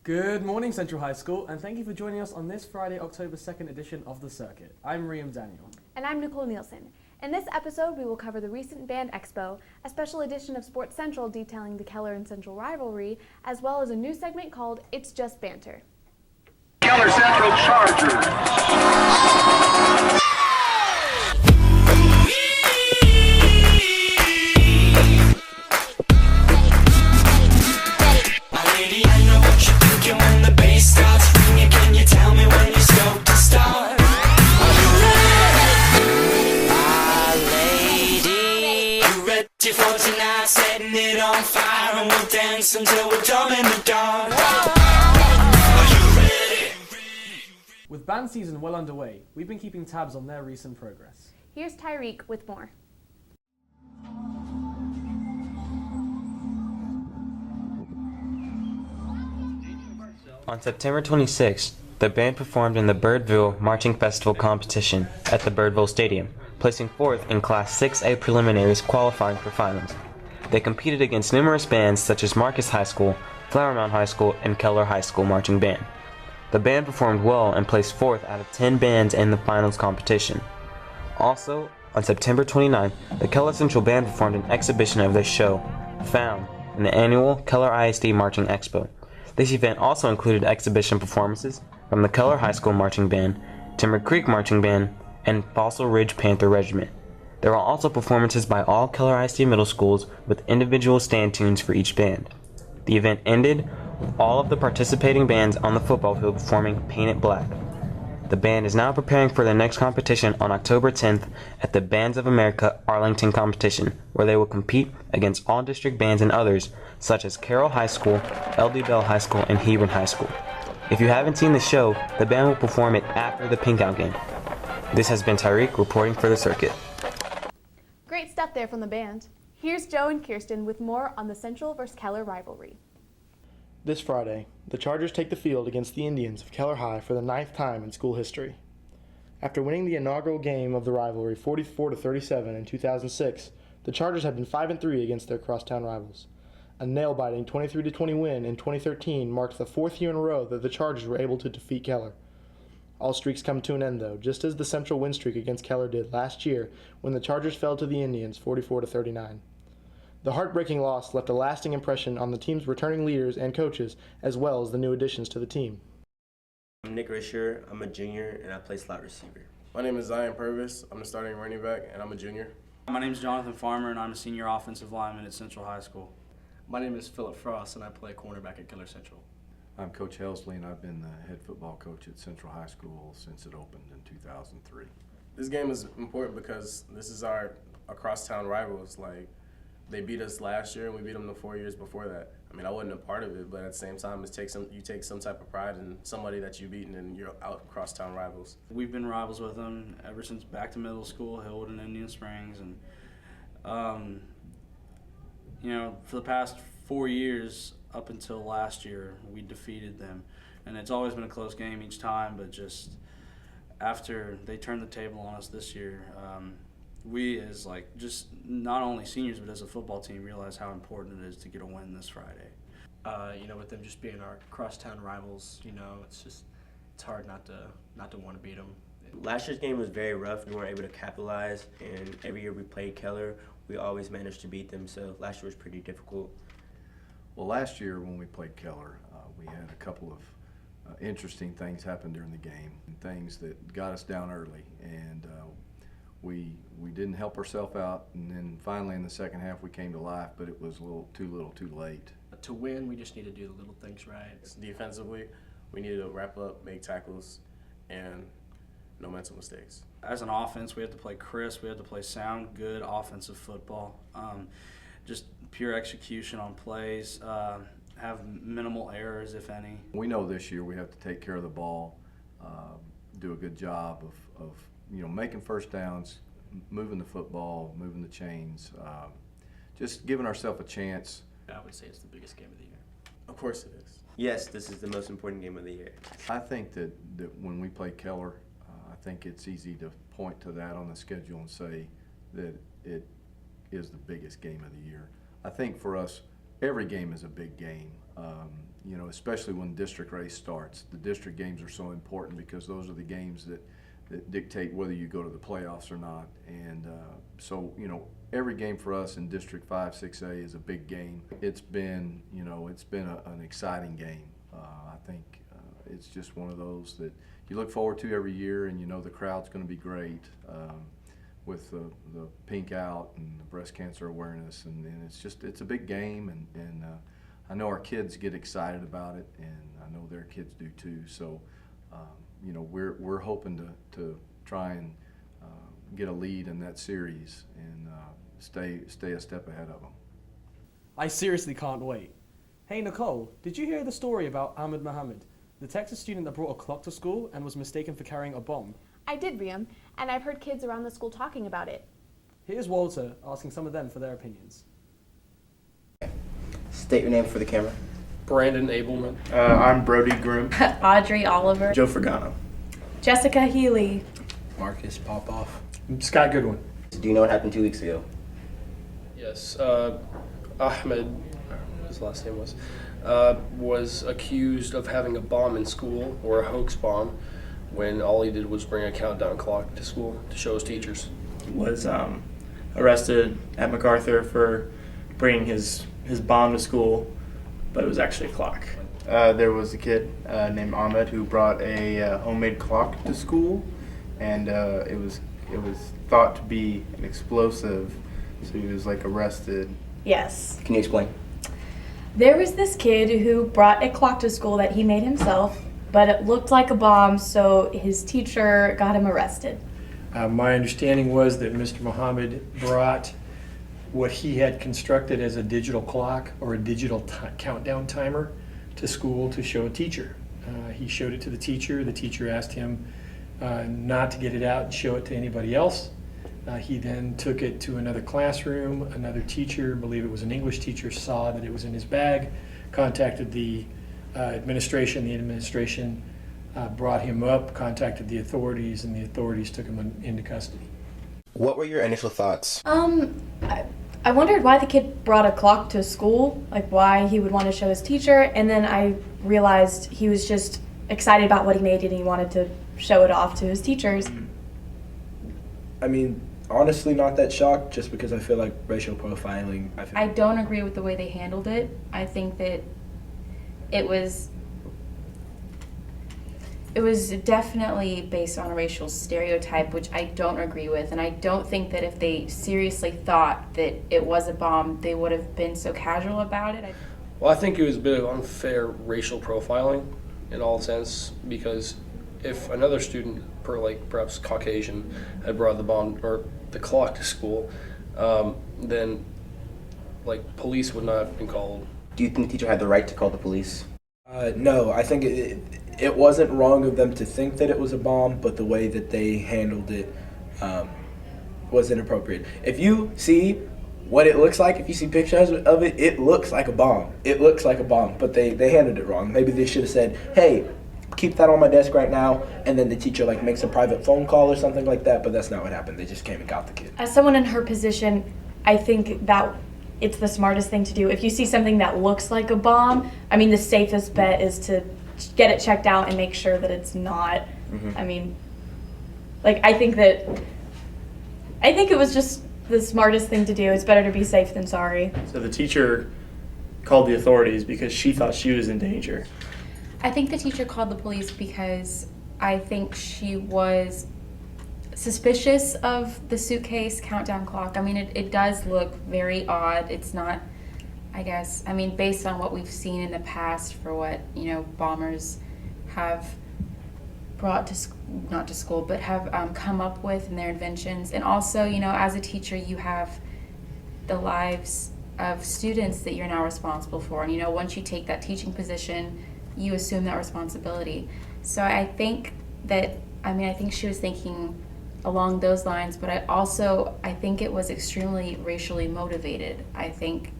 Good morning, Central High School, and thank you for joining us on this Friday, October 2nd edition of The Circuit. I'm Riam Daniel. And I'm Nicole Nielsen. In this episode, we will cover the recent Band Expo, a special edition of Sports Central detailing the Keller and Central rivalry, as well as a new segment called It's Just Banter. Keller Central Chargers. When the bass starts ringing, can you tell me when you're stoked to start? Are you ready? Ah, lady, you ready for tonight? Setting it on fire and we'll dance until we're dumb in the dark. Are you ready? With band season well underway, we've been keeping tabs on their recent progress. Here's Tyreek with more. On September 26th, the band performed in the Birdville Marching Festival competition at the Birdville Stadium, placing fourth in Class 6A preliminaries qualifying for finals. They competed against numerous bands such as Marcus High School, Flower Mound High School, and Keller High School Marching Band. The band performed well and placed fourth out of 10 bands in the finals competition. Also, on September 29th, the Keller Central Band performed an exhibition of their show, Found, in the annual Keller ISD Marching Expo. This event also included exhibition performances from the Keller High School Marching Band, Timber Creek Marching Band, and Fossil Ridge Panther Regiment. There were also performances by all Keller ISD middle schools with individual stand tunes for each band. The event ended with all of the participating bands on the football field performing Paint It Black. The band is now preparing for their next competition on October 10th at the Bands of America Arlington competition, where they will compete against all district bands and others, such as Carroll High School, LD Bell High School, and Hebron High School. If you haven't seen the show, the band will perform it after the Pink Out game. This has been Tyreek reporting for The Circuit. Great stuff there from the band. Here's Joe and Kirsten with more on the Central vs. Keller rivalry. This Friday, the Chargers take the field against the Indians of Keller High for the 9th time in school history. After winning the inaugural game of the rivalry 44-37 in 2006, the Chargers have been 5-3 against their crosstown rivals. A nail-biting 23-20 win in 2013 marked the 4th year in a row that the Chargers were able to defeat Keller. All streaks come to an end, though, just as the Central win streak against Keller did last year when the Chargers fell to the Indians 44-39. The heartbreaking loss left a lasting impression on the team's returning leaders and coaches, as well as the new additions to the team. I'm Nick Risher. I'm a junior, and I play slot receiver. My name is Zion Purvis. I'm the starting running back, and I'm a junior. My name is Jonathan Farmer, and I'm a senior offensive lineman at Central High School. My name is Philip Frost, and I play cornerback at Keller Central. I'm Coach Helsley, and I've been the head football coach at Central High School since it opened in 2003. This game is important because this is our crosstown rivals. They beat us last year, and we beat them the 4 years before that. I mean, I wasn't a part of it, but at the same time, you take some type of pride in somebody that you've beaten, and you're out crosstown rivals. We've been rivals with them ever since back to middle school, Hillwood and Indian Springs, and for the past 4 years up until last year, we defeated them, and it's always been a close game each time. But just after they turned the table on us this year. We as just not only seniors but as a football team realize how important it is to get a win this Friday. With them just being our crosstown rivals, it's hard not to want to beat them. Last year's game was very rough. We weren't able to capitalize, and every year we played Keller, we always managed to beat them, so last year was pretty difficult. Well, last year when we played Keller, we had a couple of interesting things happen during the game, and things that got us down early, and we didn't help ourselves out, and then finally in the second half we came to life, but it was a little too late. To win, we just need to do the little things right. Defensively, we needed to wrap up, make tackles, and no mental mistakes. As an offense, we have to play crisp, we have to play sound, good offensive football. Just pure execution on plays, have minimal errors, if any. We know this year we have to take care of the ball, do a good job of making first downs, moving the football, moving the chains, just giving ourselves a chance. I would say it's the biggest game of the year. Of course it is. Yes, this is the most important game of the year. I think that when we play Keller, I think it's easy to point to that on the schedule and say that it is the biggest game of the year. I think for us, every game is a big game. Especially when district race starts. The district games are so important because those are the games that dictate whether you go to the playoffs or not. And every game for us in District 5, 6A is a big game. It's been an exciting game. I think it's just one of those that you look forward to every year, and the crowd's going to be great with the pink out and the breast cancer awareness, and it's a big game, and I know our kids get excited about it, and I know their kids do too. So, we're hoping to try and get a lead in that series and stay a step ahead of them. I seriously can't wait. Hey Nicole, did you hear the story about Ahmed Mohammed, the Texas student that brought a clock to school and was mistaken for carrying a bomb? I did, Riam, and I've heard kids around the school talking about it. Here's Walter asking some of them for their opinions. State your name for the camera. Brandon Abelman. I'm Brody Grimm. Audrey Oliver. Joe Fergano. Jessica Healy. Marcus Popoff. Scott Goodwin. Do you know what happened 2 weeks ago? Yes. Ahmed, his last name was accused of having a bomb in school, or a hoax bomb, when all he did was bring a countdown clock to school to show his teachers. Was arrested at MacArthur for bringing his bomb to school, but it was actually a clock. There was a kid named Ahmed who brought a homemade clock to school, and it was thought to be an explosive, so he was arrested. Yes. Can you explain? There was this kid who brought a clock to school that he made himself, but it looked like a bomb, so his teacher got him arrested. My understanding was that Mr. Mohammed brought what he had constructed as a digital clock or a digital countdown timer to school to show a teacher. He showed it to the teacher. The teacher asked him not to get it out and show it to anybody else. He then took it to another classroom. Another teacher, I believe it was an English teacher, saw that it was in his bag, contacted the administration. The administration brought him up, contacted the authorities, and the authorities took him into custody. What were your initial thoughts? I wondered why the kid brought a clock to school, why he would want to show his teacher, and then I realized he was just excited about what he made and he wanted to show it off to his teachers. I mean, honestly, not that shocked, just because I feel like racial profiling. I don't agree with the way they handled it. I think that it was definitely based on a racial stereotype, which I don't agree with, and I don't think that if they seriously thought that it was a bomb, they would have been so casual about it. Well, I think it was a bit of unfair racial profiling in all sense, because if another student, perhaps Caucasian, had brought the bomb or the clock to school, then police would not have been called. Do you think the teacher had the right to call the police? No, I think it wasn't wrong of them to think that it was a bomb, but the way that they handled it was inappropriate. If you see what it looks like, if you see pictures of it, it looks like a bomb. It looks like a bomb, but they handled it wrong. Maybe they should have said, hey, keep that on my desk right now, and then the teacher makes a private phone call or something like that, but that's not what happened. They just came and got the kid. As someone in her position, I think that it's the smartest thing to do. If you see something that looks like a bomb, the safest bet is to get it checked out and make sure that it's not. Mm-hmm. I think it was just the smartest thing to do. It's better to be safe than sorry. So the teacher called the authorities because she thought she was in danger. I think the teacher called the police because I think she was suspicious of the suitcase countdown clock. It does look very odd. It's not, based on what we've seen in the past for what, bombers have brought to not to school, but have come up with in their inventions. And also, as a teacher, you have the lives of students that you're now responsible for. And, once you take that teaching position, you assume that responsibility. So I think that, I think she was thinking along those lines, but I think it was extremely racially motivated. I think,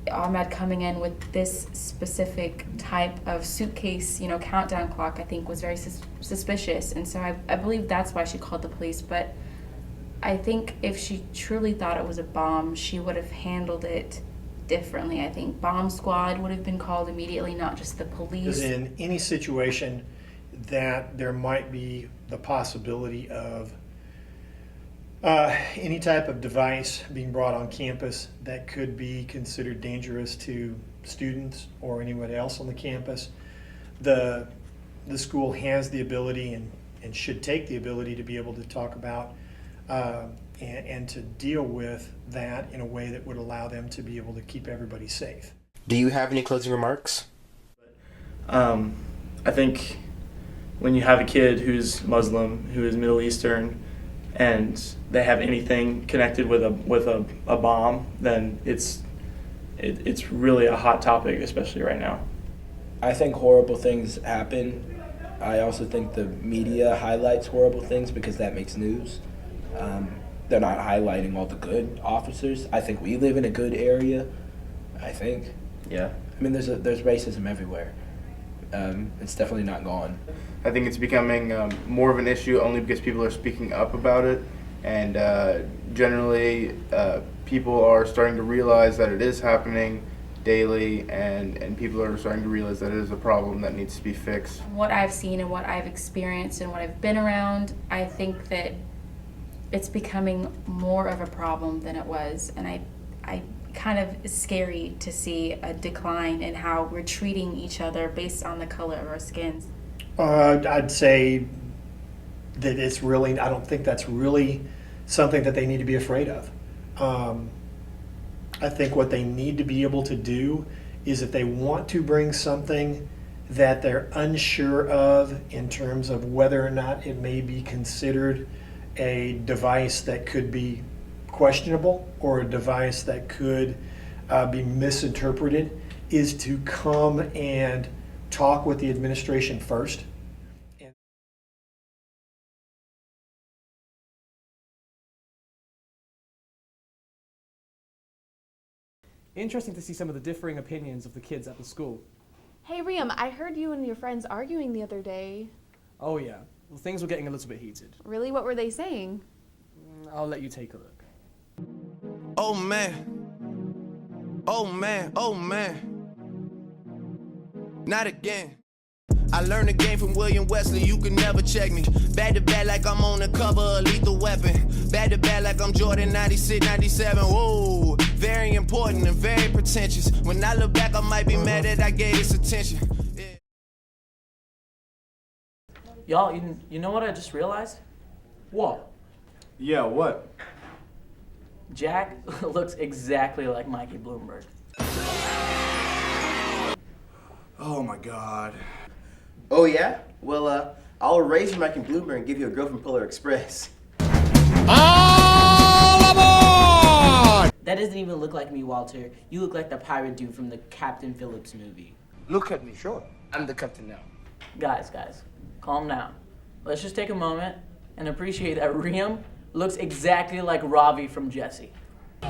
Ahmed coming in with this specific type of suitcase, countdown clock, I think was very suspicious. And so I believe that's why she called the police. But I think if she truly thought it was a bomb, she would have handled it differently. I think bomb squad would have been called immediately, not just the Is police. in any situation that there might be the possibility of any type of device being brought on campus that could be considered dangerous to students or anyone else on the campus, the school has the ability and should take the ability to be able to talk about and to deal with that in a way that would allow them to be able to keep everybody safe. Do you have any closing remarks? I think when you have a kid who's Muslim, who is Middle Eastern, and they have anything connected with a bomb, then it's really a hot topic, especially right now. I think horrible things happen. I also think the media highlights horrible things because that makes news. They're not highlighting all the good officers. I think we live in a good area. I think. Yeah. I mean, there's racism everywhere. It's definitely not gone. I think it's becoming more of an issue only because people are speaking up about it, and generally people are starting to realize that it is happening daily, and people are starting to realize that it is a problem that needs to be fixed. What I've seen and what I've experienced and what I've been around, I think that it's becoming more of a problem than it was, and I kind of is scary to see a decline in how we're treating each other based on the color of our skins. I'd say that it's really, I don't think that's really something that they need to be afraid of. I think what they need to be able to do is if they want to bring something that they're unsure of in terms of whether or not it may be considered a device that could be questionable or a device that could be misinterpreted, is to come and talk with the administration first. Interesting to see some of the differing opinions of the kids at the school. Hey Riam, I heard you and your friends arguing the other day. Oh yeah, well, things were getting a little bit heated. Really, what were they saying? I'll let you take a look. Oh man, oh man, oh man, not again. I learned the game from William Wesley, you can never check me. Back to back like I'm on the cover of Lethal Weapon. Back to back like I'm Jordan 96, 97, whoa. Very important and very pretentious. When I look back, I might be mad that I gave this attention. Yeah. Y'all, you know what I just realized? What? Yeah, what? Jack looks exactly like Mikey Bloomberg. Oh my God. Oh yeah? Well, I'll erase you Mike and Bloomberg and give you a girl from Polar Express. All aboard! That doesn't even look like me, Walter. You look like the pirate dude from the Captain Phillips movie. Look at me, sure. I'm the captain now. Guys, calm down. Let's just take a moment and appreciate that Riam looks exactly like Ravi from Jessie.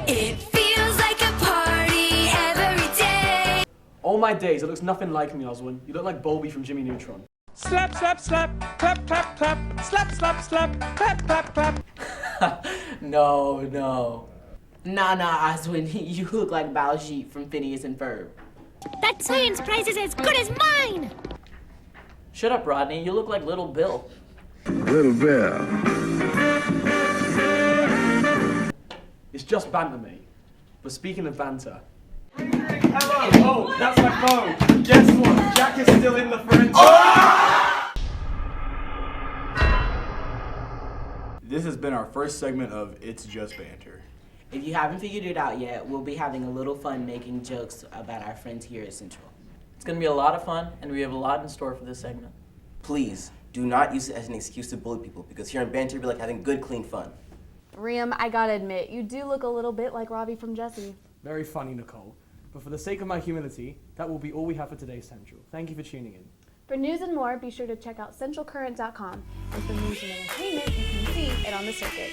It feels like a party every day. Oh my days, it looks nothing like me, Oswin. You look like Bobby from Jimmy Neutron. Slap, slap, slap, clap, clap, clap, slap, slap, slap, clap, clap, clap. No. Nah, Oswin, you look like Baljeet from Phineas and Ferb. That science prize is as good as mine! Shut up, Rodney. You look like Little Bill. Little Bill. It's just banter, mate. But speaking of banter... Hello! Oh, that's my phone! Guess what? Jack is still in the French. This has been our first segment of It's Just Banter. If you haven't figured it out yet, we'll be having a little fun making jokes about our friends here at Central. It's going to be a lot of fun, and we have a lot in store for this segment. Please, do not use it as an excuse to bully people, because here in Banter, we like having good, clean fun. Riam, I gotta admit, you do look a little bit like Robbie from Jessie. Very funny, Nicole. But for the sake of my humility, that will be all we have for today's Central. Thank you for tuning in. For news and more, be sure to check out centralcurrent.com. And for news and entertainment, you can see it on the Circuit.